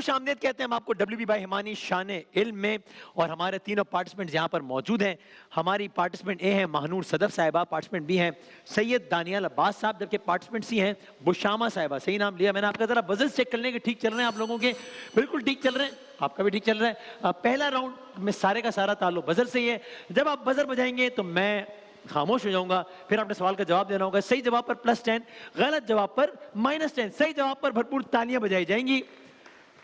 खुशामदीद कहते हैं हम आपको WB बाय हिमानी शान इल्म में। और हमारे तीनों पार्टिसिपेंट्स यहाँ पर मौजूद हैं। हमारी पार्टिसिपेंट ए हैं महानूर सदफ साहिबा, पार्टिसिपेंट बी हैं सैयद दानियाल अब्बास साहब, जबकि पार्टिसिपेंट सी हैं बुशामा साहिबा। सही नाम लिया मैंने आपका। जरा बजट चेक कर लें कि ठीक चल रहे हैं आप लोगों के। बिल्कुल ठीक चल रहे हैं, आपका भी ठीक चल रहा है। पहला राउंड में सारे का सारा ताल्लुक बजर से ही है। जब आप बजर बजाएंगे तो मैं खामोश हो जाऊंगा, फिर आपने सवाल का जवाब देना होगा। सही जवाब पर +10, गलत जवाब पर -10। सही जवाब पर भरपूर तालियां बजाई जाएंगी।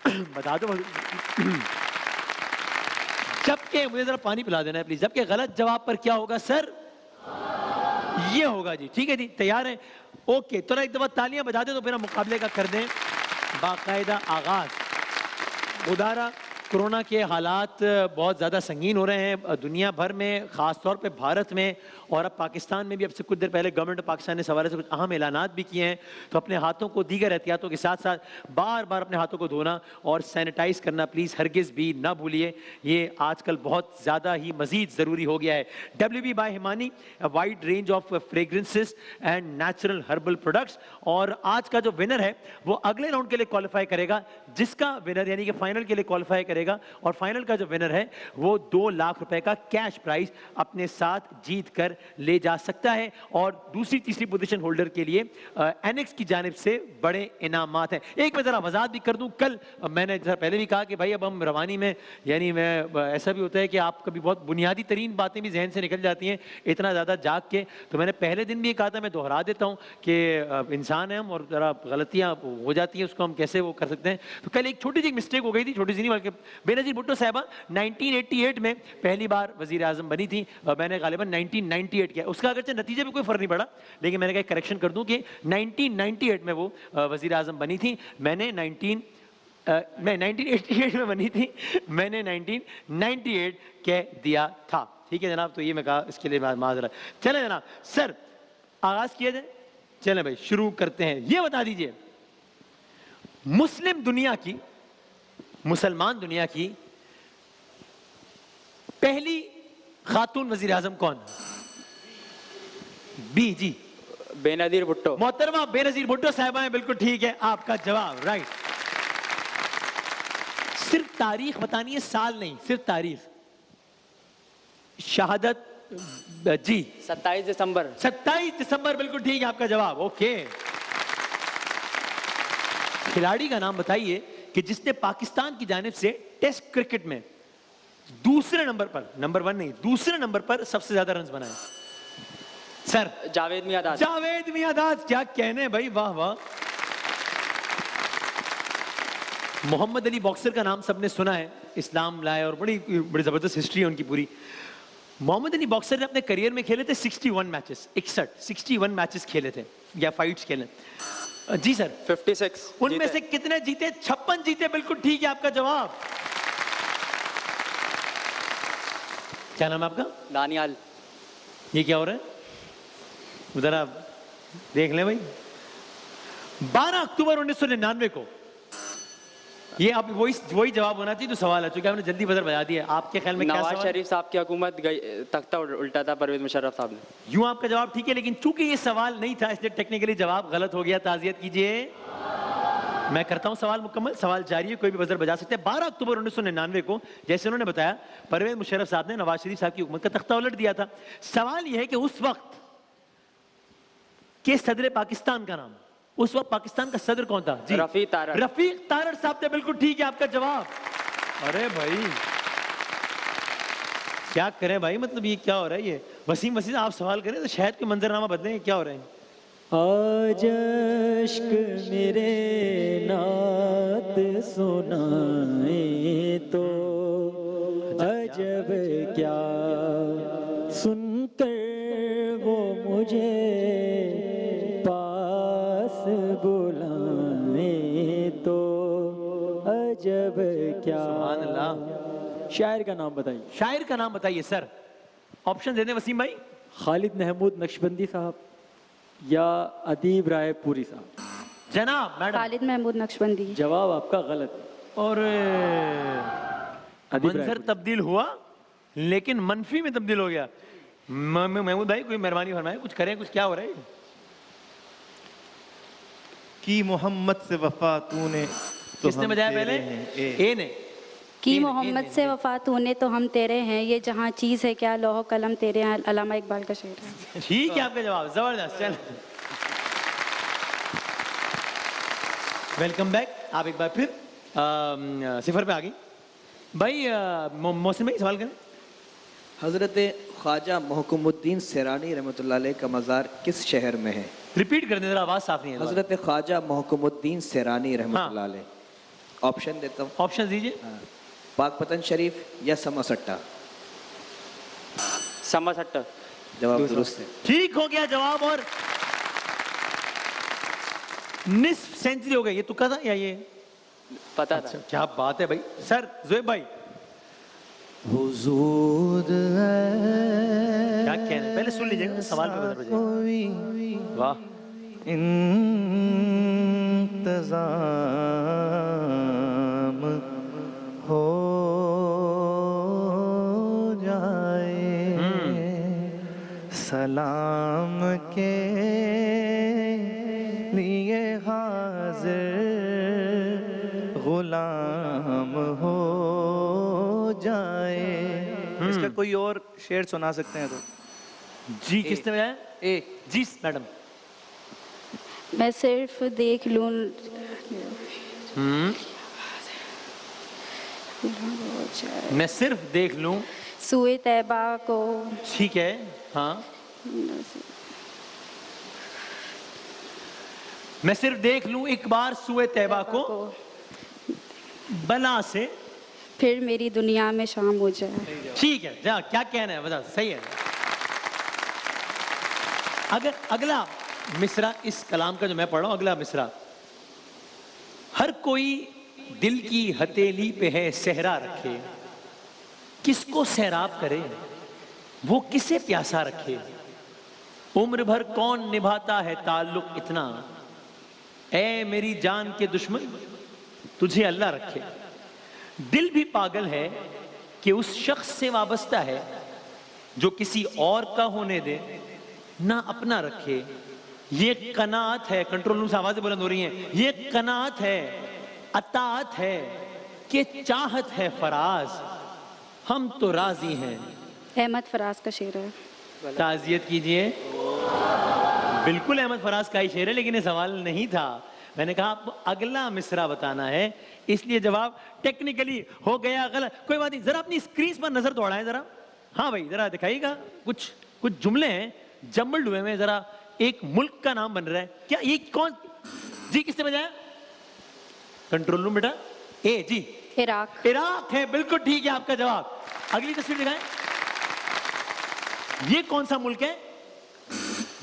बता दो जबकि मुझे जरा पानी पिला देना है प्लीज। जबकि गलत जवाब पर क्या होगा सर? ये होगा जी। ठीक है जी, तैयार है? ओके, तो एक दफा तालियां बजा दे तो फिर हम मुकाबले का कर दें बाकायदा आगाज। उदारा कोरोना के हालात बहुत ज़्यादा संगीन हो रहे हैं दुनिया भर में, ख़ास तौर पे भारत में, और अब पाकिस्तान में भी। अब से कुछ देर पहले गवर्नमेंट ऑफ पाकिस्तान ने सवाल से कुछ अहम ऐलानात भी किए हैं। तो अपने हाथों को दीगर एहतियातों के साथ साथ बार बार अपने हाथों को धोना और सैनिटाइज करना प्लीज़ हरगिज़ भी ना भूलिए। ये आजकल बहुत ज़्यादा ही मज़ीद ज़रूरी हो गया है। WB by Himani, wide range of fragrances and natural herbal products. और आज का जो विनर है वो अगले राउंड के लिए क्वालिफाई करेगा, जिसका विनर यानी कि फाइनल के लिए क्वालिफाई करेगा। और फाइनल का जो विनर है वो 2 लाख रुपए का कैश प्राइज अपने साथ जीत कर ले जा सकता है। और दूसरी तीसरी पोजीशन होल्डर के लिए एनेक्स की जानिब से बड़े इनामात हैं। एक मैं जरा वजाहत भी कर दूं, कल मैंने जरा पहले भी कहा कि भाई अब हम रवानी में, यानी मैं ऐसा भी होता है कि आप कभी बहुत बुनियादी तरीन बातें भी जहन से निकल जाती हैं इतना ज्यादा जाग के। तो मैंने पहले दिन भी ये कहा था, मैं दोहरा देता हूं कि इंसान है हम और जरा गलतियां हो जाती हैं, उसको हम कैसे वो कर सकते हैं। तो कल एक छोटी सी मिस्टेक हो गई थी, छोटी सी नहीं बल्कि बेनजीर भुट्टो साहिबा 1988 में पहली बार वजीर आजम बनी थी। मैंने गालिबन 1998 किया, उसका अगरचे नतीजे में कोई फर्क नहीं पड़ा, लेकिन मैंने कहा करेक्शन कर दूं कि 1998 में वो वजीर आजम बनी थी। मैं 1988 में बनी थी, मैंने 1998 कह दिया था। ठीक है जनाब, तो ये मैं कहा, इसके लिए माजरा। चले जनाब, सर आगाज किया जाए। चले भाई शुरू करते हैं। ये बता दीजिए मुस्लिम दुनिया की, मुसलमान दुनिया की पहली खातून वजीर आजम कौन? बी जी, बेनजीर भुट्टो। मोहतरमा बेनजीर भुट्टो साहिबा है, बिल्कुल ठीक है आपका जवाब, राइट। सिर्फ तारीख बतानी है, साल नहीं, सिर्फ तारीख। शहादत जी 27 दिसंबर। 27 दिसंबर, बिल्कुल ठीक है आपका जवाब। ओके, खिलाड़ी का नाम बताइए कि जिसने पाकिस्तान की जानिब से टेस्ट क्रिकेट में दूसरे नंबर पर, नंबर 1 नहीं, दूसरे नंबर पर सबसे ज्यादा रन बनाए। सर जावेद मियांदाद। जावेद मियांदाद, क्या कहने भाई, वाह वाह। मोहम्मद अली बॉक्सर का नाम सबने सुना है, इस्लाम लाए और बड़ी बड़ी जबरदस्त हिस्ट्री है उनकी पूरी। मोहम्मद अली बॉक्सर ने अपने करियर में खेले थे 61 मैचेस, 61 मैचेस खेले थे या फाइट्स खेले। जी सर 56। उनमें से कितने जीते? 56 जीते, बिल्कुल ठीक है आपका जवाब। क्या नाम है आपका? दानियाल। ये क्या हो रहा है उधर, आप देख लें भाई। 12 अक्टूबर 1999 को, ये आप वही जवाब होना चाहिए जो सवाल है, क्योंकि आपने जल्दी बजर बजा दिया। आपके ख्याल में क्या सवाल? नवाज शरीफ साहब की हुकूमत गई, तख्ता उल्टा था परवेज मुशर्रफ साहब ने। यूं आपका जवाब ठीक है, लेकिन चूंकि ये सवाल नहीं था इसलिए टेक्निकली जवाब गलत हो गया। ताज़ियत कीजिए। मैं करता हूं सवाल मुकम्मल, सवाल जारी है, कोई भी बजर बजा सकते हैं। 12 अक्टूबर 1999 को, जैसे उन्होंने बताया, परवेज मुशर्रफ साहब ने नवाज शरीफ साहब की हुकूमत का तख्ता उलट दिया था। सवाल यह है कि उस वक्त के सदर पाकिस्तान का नाम, उस वक्त पाकिस्तान का सदर कौन था? जी रफीक तारड़। रफीक तारड़ साहब थे, बिल्कुल ठीक है आपका जवाब। अरे भाई क्या करें भाई, मतलब ये क्या हो रहा है? ये वसीम आप सवाल करें तो शायद कोई मंजरनामा बदले, क्या हो रहा है? आज अश्क मेरे नात सुनाए तो अजब क्या सुनकर वो मुझे पास बुलाए तो अजब क्या। सुभान अल्लाह। शायर का नाम बताइए। शायर का नाम बताइए सर, ऑप्शन दे दें वसीम भाई। खालिद महमूद नक्शबंदी साहब या अदीब राय पूरी साहब। जनाब मैडम। खालिद महमूद नक्शबंदी। जवाब आपका गलत है। और मंजर तब्दील हुआ लेकिन मनफी में तब्दील हो गया। महमूद भाई कोई मेहरबानी फरमाए, कुछ करें, कुछ क्या हो रहा है? कि मोहम्मद से वफा तूने किसने हम बजाया तेरे पहले? हैं, ए ने। कि इन- मोहम्मद इन- से वफा तूने तो हम तेरे हैं, ये जहाँ चीज़ है क्या लौह कलम तेरे हैं, अल्लामा इकबाल का शेर है। ठीक है आपका जवाब, जबरदस्त। चल, वेलकम बैक। आप एक बार फिर सिफर पे आ गई भाई। मोहसिन भाई सवाल करें। हज़रत ख्वाजा महकुमुद्दीन सिरानी रहमतुल्लाह अलैह का मज़ार किस शहर में है? रिपीट कर दें जरा, आवाज साफ नहीं है। हज़रत ख्वाजा महकुमुद्दीन सिरानी रहमतुल्लाह अलैह। ऑप्शन देता हूँ। ऑप्शन दीजिए। पाकपतन शरीफ या समसट्टा? समसट्टा। जवाब दुरुस्त है। ठीक हो गया जवाब, और निस्फ सेंचुरी हो गई। ये तुक्का था या ये? पता अच्छा, था। क्या बात है भाई। सर ज़ुएब भाई हुजूर है क्या कहना है? पहले सुन लीजिएगा सवाल पे बता दीजिएगा। कोई वाह, इंतजाम हो जाए, सलाम के लिए हाजिर गुलाम हो जाए। इसका कोई और शेर सुना सकते हैं तो? जी किसने बजाया? ए जी मैडम। मैं सिर्फ देख लूं, मैं सिर्फ देख लूं। सुए तैबा को, ठीक है, हाँ। मैं सिर्फ देख लूं एक बार सुए तैबा को, बला से। फिर मेरी दुनिया में शाम हो जाए। ठीक है, जा क्या कहना है बता। सही है। अगर अगला मिसरा इस कलाम का जो मैं पढ़ रहा हूं, अगला मिसरा। हर कोई दिल की हथेली पे है सहरा रखे, किसको सैराब करे वो किसे प्यासा रखे। उम्र भर कौन निभाता है ताल्लुक इतना, ऐ मेरी जान के दुश्मन तुझे अल्लाह रखे। दिल भी पागल है कि उस शख्स से वाबस्ता है जो किसी और का होने दे ना अपना रखे। ये कनात है, कंट्रोल रूम से आवाजें बुलंद हो रही हैं, ये कनात है, अतात है कि चाहत है फराज, हम तो राजी हैं। अहमद फराज का शेर है। ताजियत कीजिए। बिल्कुल अहमद फराज का ही शेर है, लेकिन ये सवाल नहीं था। मैंने कहा आपको अगला मिसरा बताना है, इसलिए जवाब टेक्निकली हो गया गलत। कोई बात नहीं, जरा अपनी स्क्रीन पर नजर दौड़ाएं जरा। हाँ भाई जरा दिखाइएगा। कुछ जुमले हैं जम्बल्ड हुए में, जरा एक मुल्क का नाम बन रहा है क्या? ये कौन? जी किसने बजाया? कंट्रोल रूम बेटा। ए जी इराक। इराक है, बिल्कुल ठीक है आपका जवाब। अगली तस्वीर दिखाएं। ये कौन सा मुल्क है?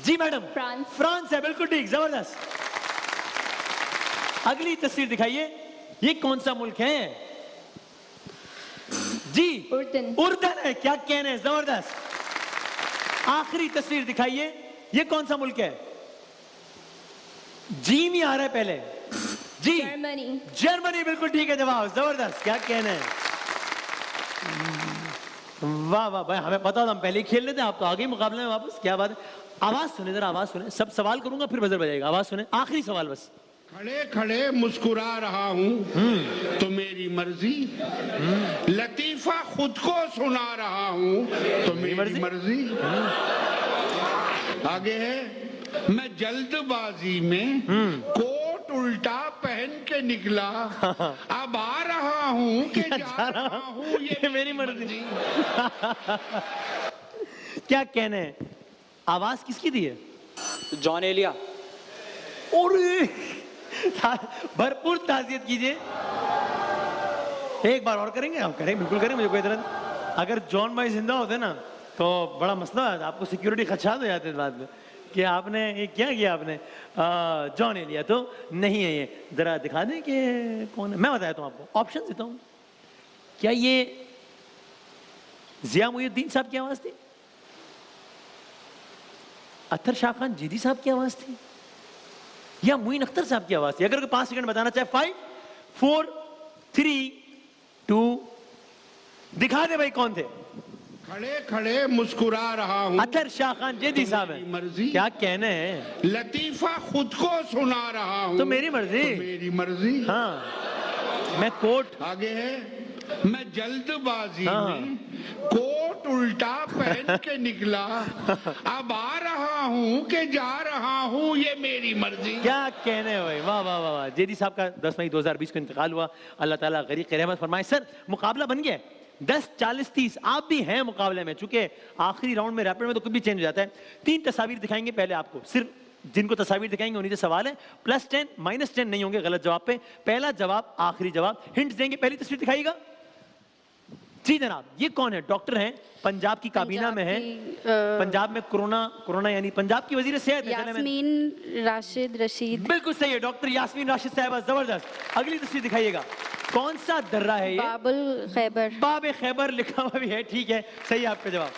जी मैडम। फ्रांस। फ्रांस है, बिल्कुल ठीक, जबरदस्त। अगली तस्वीर दिखाइए। ये कौन सा मुल्क है? जी उर्दन। उर्दन है, क्या कहने हैं, जबरदस्त। आखिरी तस्वीर दिखाइए। ये कौन सा मुल्क है? जी नहीं आ रहा है पहले। जी जर्मनी। जर्मनी, बिल्कुल ठीक है जवाब, जबरदस्त, क्या कहना है। वाह वाह भाई, हमें पता था, हम पहले ही खेल लेते हैं, आप तो आगे ही मुकाबले में वापस। क्या बात है। आवाज सुने जरा, आवाज सुने। सब सवाल करूंगा फिर बजर बजाएगा। आवाज सुने, आखिरी सवाल बस। खड़े खड़े मुस्कुरा रहा हूँ तो मेरी मर्जी, लतीफा खुद को सुना रहा हूँ तो मेरी मर्जी। आगे है, मैं जल्दबाजी में कोट उल्टा पहन के निकला, अब आ रहा हूँ कि जा रहा हूँ, ये मेरी मर्जी। क्या कहने हैं। आवाज किसकी दी है? जॉन एलिया। और भरपूर ताजियत कीजिए। एक बार और करेंगे हम? करेंगे, बिल्कुल करेंगे, मुझे कोई तरह। अगर जॉन भाई जिंदा होते ना तो बड़ा मसला है, आपको सिक्योरिटी खदशा हो जाते बाद में कि आपने ये क्या किया आपने। जॉन एलिया तो नहीं है ये। जरा दिखा दें कि कौन है। मैं बताता हूँ आपको, ऑप्शन देता हूँ। क्या ये जिया मुहिउद्दीन साहब की आवाज थी? अत्तर शाह खान जीदी साहब की आवाज थी? या मुइन अख्तर साहब की आवाज थी? अगर 5 सेकंड बताना चाहे, 5 4 3 2, दिखा दे भाई कौन थे। खड़े खड़े मुस्कुरा रहा हूँ, अत्तर शाह खान जीदी साहब मेरी है। मर्जी। क्या कहने हैं। लतीफा खुद को सुना रहा हूँ तो मेरी मर्जी। तो मेरी मर्जी। हाँ मैं कोट आगे है, मैं जल्दबाजी हाँ। में कोट उल्टा पहन के निकला, अब आ रहा हूँ कि जा रहा हूँ, ये मेरी मर्जी। क्या कहने हैं भाई, वाह वाह वाह वाह। जेडी साहब का 10 मई 2020 को इंतकाल हुआ, अल्लाह ताला गरीक रहमत फरमाए। सर मुकाबला बन गया 10-40-30, आप भी हैं मुकाबले में, चूंकि आखिरी राउंड में रैपिड में तो कुछ भी चेंज हो जाता है। 3 तस्वीर दिखाएंगे पहले आपको, सिर्फ जिनको तस्वीर दिखाएंगे उन्हीं से सवाल है, +10 -10 नहीं होंगे गलत जवाब पे। पहला जवाब आखिरी जवाब, हिंट्स देंगे। पहली तस्वीर दिखाइएगा जी जनाब, ये कौन है? डॉक्टर हैं, पंजाब की काबीना में है, पंजाब में कोरोना यानी पंजाब की वजीर सेहत है। यास्मीन राशिद रशीद। बिल्कुल सही है, डॉक्टर यास्मीन राशिद साहिबा, जबरदस्त। अगली तस्वीर दिखाइएगा, कौन सा दर्रा है ये? बाबुल खैबर। बाबे खैबर लिखा हुआ भी है, ठीक है, सही है आपका जवाब।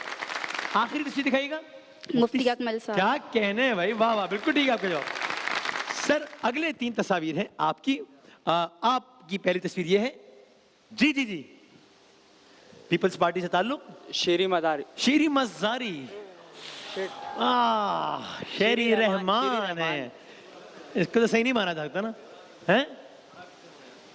आखिरी तस्वीर दिखाइएगा, मुफ्ती अकमल साहब। क्या कहने हैं भाई, वाह वाह, बिल्कुल ठीक है आपका जवाब। सर अगले 3 तस्वीर हैं आपकी। आपकी पहली तस्वीर ये है जी जी जी, पीपल्स पार्टी से ताल्लुक, शेरी मदारी। शेरी मज़ारी, शेरी रहमान है। इसको तो सही नहीं माना जा सकता ना, है?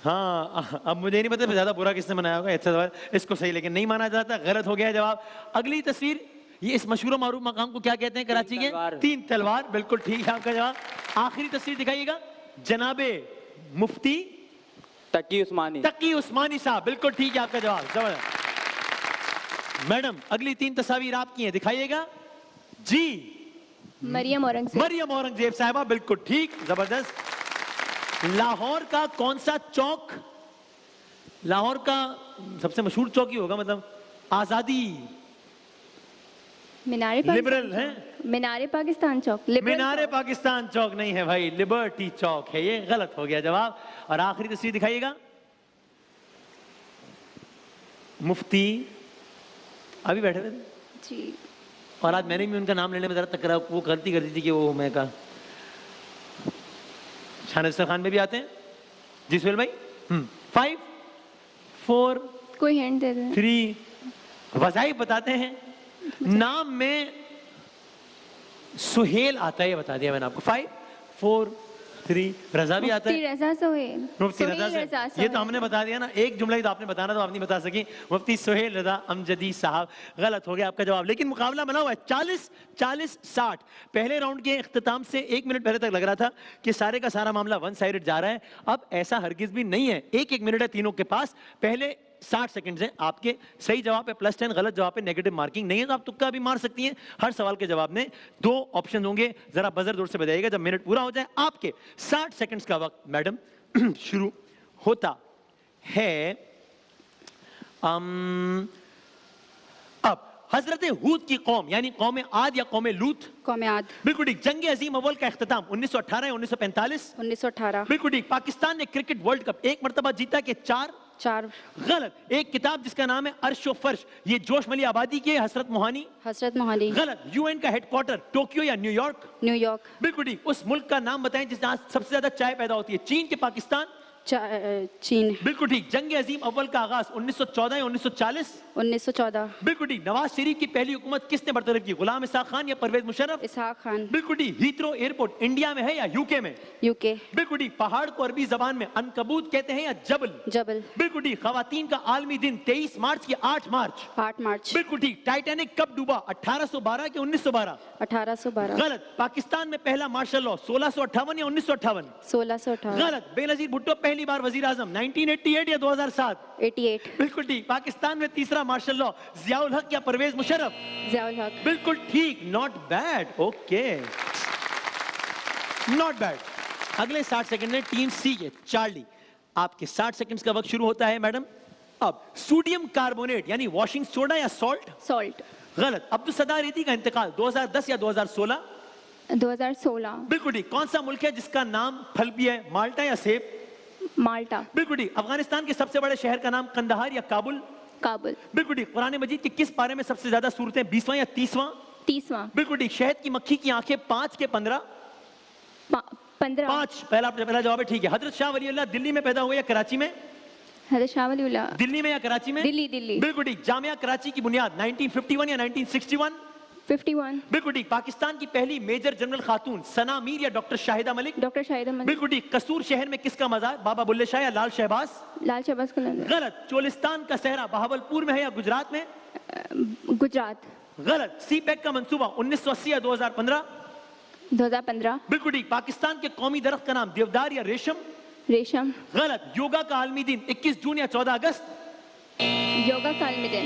हाँ, अब मुझे नहीं पता ज्यादा बुरा किसने बनाया होगा, अच्छा सवाल, इसको सही लेकिन नहीं माना जाता, गलत हो गया जवाब। अगली तस्वीर, ये इस मशहूर मारूफ मकाम को क्या कहते हैं कराची के? 3 तलवार, बिल्कुल ठीक है आपका जवाब। आखिरी तस्वीर दिखाइएगा, जनाबे मुफ्ती तकी उस्मानी। तकी उस्मानी साहब, बिल्कुल ठीक है आपका जवाब, जबरदस्त। मैडम अगली 3 तस्वीर आपकी हैं, दिखाइएगा जी। मरियम औरंगजेब। मरियम औरंगजेब साहिबा, बिल्कुल ठीक, जबरदस्त। लाहौर का कौन सा चौक, लाहौर का सबसे मशहूर चौक ही होगा, मतलब आजादी, मीनारे लिबरल है, मीनारे पाकिस्तान चौक। मीनारे पाकिस्तान चौक नहीं है भाई, लिबर्टी चौक है, ये गलत हो गया जवाब। और आखिरी तस्वीर दिखाइएगा, मुफ्ती अभी बैठे हुए थे जी। और आज मैंने भी उनका नाम लेने में जरा तकरा, वो गलती कर दी थी कि वो मैं कहा शाहनवाज़ खान में भी आते हैं जी। सुहेल भाई 5 4 कोई हिंट दे दें। 3 वज़ाइफ बताते हैं, नाम में सुहेल आता है, ये बता दिया मैंने आपको। 5 4 3 रजा भी आता है, मुफ्ती रजा सोहेल। मुफ्ती रजा सोहेल रजा से, ये तो हमने बता दिया ना, एक जुमला ही तो आपने बताना, तो आप नहीं बता सकी। मुफ्ती सुहेल रजा अमजदी साहब, गलत हो गया आपका जवाब। लेकिन मुकाबला बना हुआ है 40-40-60। पहले राउंड के इख्तिताम से 1 मिनट पहले तक लग रहा था कि सारे का सारा मामला 1 साइडेड जा रहा है, अब ऐसा हरगिज भी नहीं है। 1-1 मिनट है तीनों के पास, पहले 60 सेकंड्स हैं आपके। सही जवाब पे +10, गलत जवाब पे नेगेटिव मार्किंग नहीं है, तो आप तुक्का भी मार सकती हैं। हर सवाल के जवाब में 2 ऑप्शन होंगे, जरा बजर जोर से बजाइएगा जब मिनट पूरा हो जाए। आपके 60 सेकंड्स का वक्त मैडम शुरू होता है। अब हजरत हूद की कौम यानी कौम आद या कौम लूत, कौम आद। बिल्कुल ठीक। जंग अजीम अव्वल का इख्तिताम 1918 या 1945? 1918। बिल्कुल ठीक। पाकिस्तान ने क्रिकेट वर्ल्ड कप 1 मरतबा जीता के 4? गलत। एक किताब जिसका नाम है अर्श व फर्श, ये जोश मली आबादी की है, हसरत मोहानी? हसरत मोहानी। गलत। यूएन का हेडक्वार्टर टोक्यो या न्यूयॉर्क? न्यूयॉर्क। बिल्कुल ठीक। उस मुल्क का नाम बताएं जिसमें सबसे ज्यादा चाय पैदा होती है? चीन के पाकिस्तान? चीन। बिल्कुल ठीक। जंग अजीम अव्वल का आगाज 1914 या 1940? 1914। बिल्कुल ठीक। नवाज शरीफ की पहली हुकूमत किसने बरतरफ की? गुलाम इसहाक खान या परवेज मुशर्रफ? इसहाक खान। बिल्कुल ठीक। हीथ्रो एयरपोर्ट इंडिया में है या यूके में? यूके। बिल्कुल ठीक। पहाड़ को अरबी जबान में अनकबूत कहते हैं या जबल? जबल। बिल्कुल ठीक। खवातीन का आलमी दिन 23 मार्च या 8 मार्च? 8 मार्च। बिल्कुल ठीक। टाइटैनिक कब डूबा? 1812 के 1912? 1812। गलत। पाकिस्तान में पहला मार्शल लॉ 1658 या 1958? 1658। गलत। बेनजीर भुट्टो पहली बार वजीर आजम 1988 या 2007? 88। बिल्कुल ठीक। पाकिस्तान में तीसरा मार्शल लॉ जियाउल हक या परवेज मुशर्रफ? जियाउल हक। बिल्कुल ठीक। Not bad, okay, not bad. अगले 60 सेकंड में टीम सी के चार्ली, आपके 60 सेकंड्स का वक्त शुरू होता है मैडम। अब सोडियम कार्बोनेट यानी वॉशिंग सोडा या सॉल्ट? सॉल्ट। गलत। अब्दुल सत्तार रेती का इंतकाल 2010 या 2016? 2016। बिल्कुल ठीक। कौन सा मुल्क है जिसका नाम फल भी है? माल्टा या सेब? माल्टा। बिल्कुल ठीक। अफगानिस्तान के सबसे बड़े शहर का नाम कंदहार या काबुल? काबुल। बिल्कुल ठीक। कुरान मजीद के किस पारे में सबसे ज्यादा सूरतें? 20वां या 30वां? 30वां। बिल्कुल ठीक। शहद की मक्खी की आंखें 5 के 15? 15। 5 पहला जवाब है, ठीक है। हजरत शाह वली अल्लाह दिल्ली में पैदा हुए या कराची में? हजरत शाह वली अल्लाह दिल्ली में या कराची में? दिल्ली। बिल्कुल ठीक। जामिया कराची की बुनियाद 1951 या 1961? 51, बिल्कुल ठीक। पाकिस्तान की पहली मेजर जनरल खातून सना मीर या डॉक्टर शाहिदा मलिक? डॉक्टर शाहिदा मलिक, बिल्कुल ठीक। कसूर शहर में किसका मजार? बाबा बुल्ले शाह या लाल शहबाज? लाल शहबाज कलंदर, गलत। चोलिस्तान का सहरा बहावलपुर में है या गुजरात में? गुजरात, गलत। सी पैक का मंसूबा 1980 या 2015? 2015, बिल्कुल ठीक। पाकिस्तान के कौमी दरख्त का नाम देवदार या रेशम? रेशम, गलत। योगा का आलमी दिन 21 जून या 14 अगस्त? योगा का आलमी दिन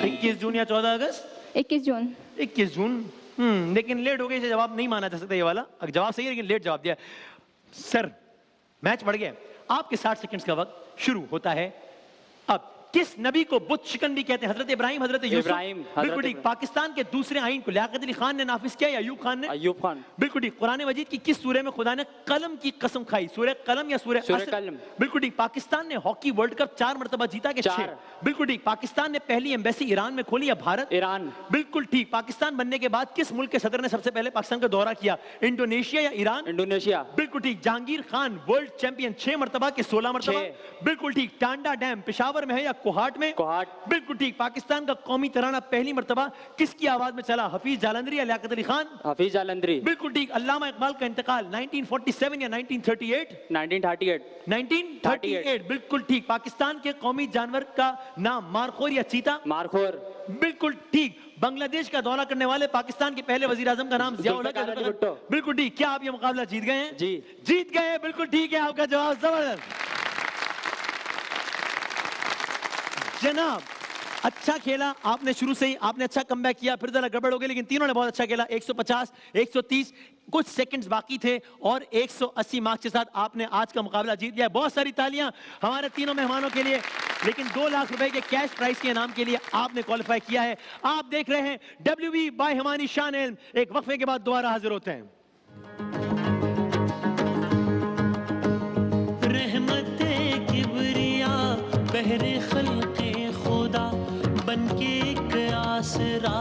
21 जून या 14 अगस्त? 21 जून, 21 जून। लेकिन लेट हो गई, इसे जवाब नहीं माना जा सकता ये वाला। जवाब सही है लेकिन लेट जवाब दिया। सर मैच बढ़ गया। आपके 60 सेकंड्स का वक्त शुरू होता है अब। किस नबी को बुत शिकन भी कहते हैं? हजरत इब्राहिम, हजरत यूसुफ? इब्राहिम, हजरत बिल्कुल ठीक। इब्राहिम। पाकिस्तान के दूसरे आईन को लियाकत अली खान ने नाफिज किया या अयूब खान ने? अयूब खान, बिल्कुल ठीक। कुरान मजीद की किस सूरह में खुदा ने कलम की कसम खाई? सूरह कलम या सूरह सूरह असर? कलम। बिल्कुल ठीक। पाकिस्तान ने हॉकी वर्ल्ड कप 4 मरतबा जीता कि 6? 4? बिल्कुल ठीक। पाकिस्तान ने पहली एम्बेसी ईरान में खोली या भारत? ईरान, बिल्कुल ठीक। पाकिस्तान बनने के बाद किस मुल्क के सदर ने सबसे पहले पाकिस्तान का दौरा किया? इंडोनेशिया या ईरान? इंडोनेशिया, बिल्कुल ठीक। जहांगीर खान वर्ल्ड चैंपियन 6 मरतबा के 16 मरतबा? 6? बिल्कुल ठीक। टांडा डैम पेशावर में है या कोहाट में? कोहाट, बिल्कुल ठीक। पाकिस्तान का कौमी तराना पहली मरतबा किसकी आवाज में चला? हफीज जालंधरी या लियाकत अली खान? हफीज जालंधरी, बिल्कुल ठीक। अल्लामा इकबाल का इंतकाल 1947 या 1938? 1938, 1938। बिल्कुल ठीक। पाकिस्तान के कौमी जानवर का नाम मारखोर या चीता? मारखोर, बिल्कुल ठीक। बांग्लादेश का दौरा करने वाले पाकिस्तान के पहले वजीर आजम का नाम जियाउल हक जुल्फिकार अली भुट्टो। बिल्कुल ठीक। क्या आप ये मुकाबला जीत गए हैं? जी। जीत गए हैं। बिल्कुल ठीक है आपका जवाब। जबरदस्त जनाब, अच्छा खेला आपने। शुरू से ही आपने अच्छा कमबैक किया, फिर जरा गड़बड़ हो गई, लेकिन तीनों ने बहुत अच्छा खेला। 150, 130, कुछ सेकंड्स बाकी थे और 180 मार्क्स के साथ आपने आज का मुकाबला जीत लिया। बहुत सारी तालियां हमारे तीनों मेहमानों के लिए। लेकिन 2 लाख रुपए के कैश प्राइस के इनाम के लिए आपने क्वालिफाई किया है। आप देख रहे हैं WB बाय हिमानी शान इल्म। एक वक्फे के बाद दोबारा हाजिर होते हैं। रहमते किबरिया बहरे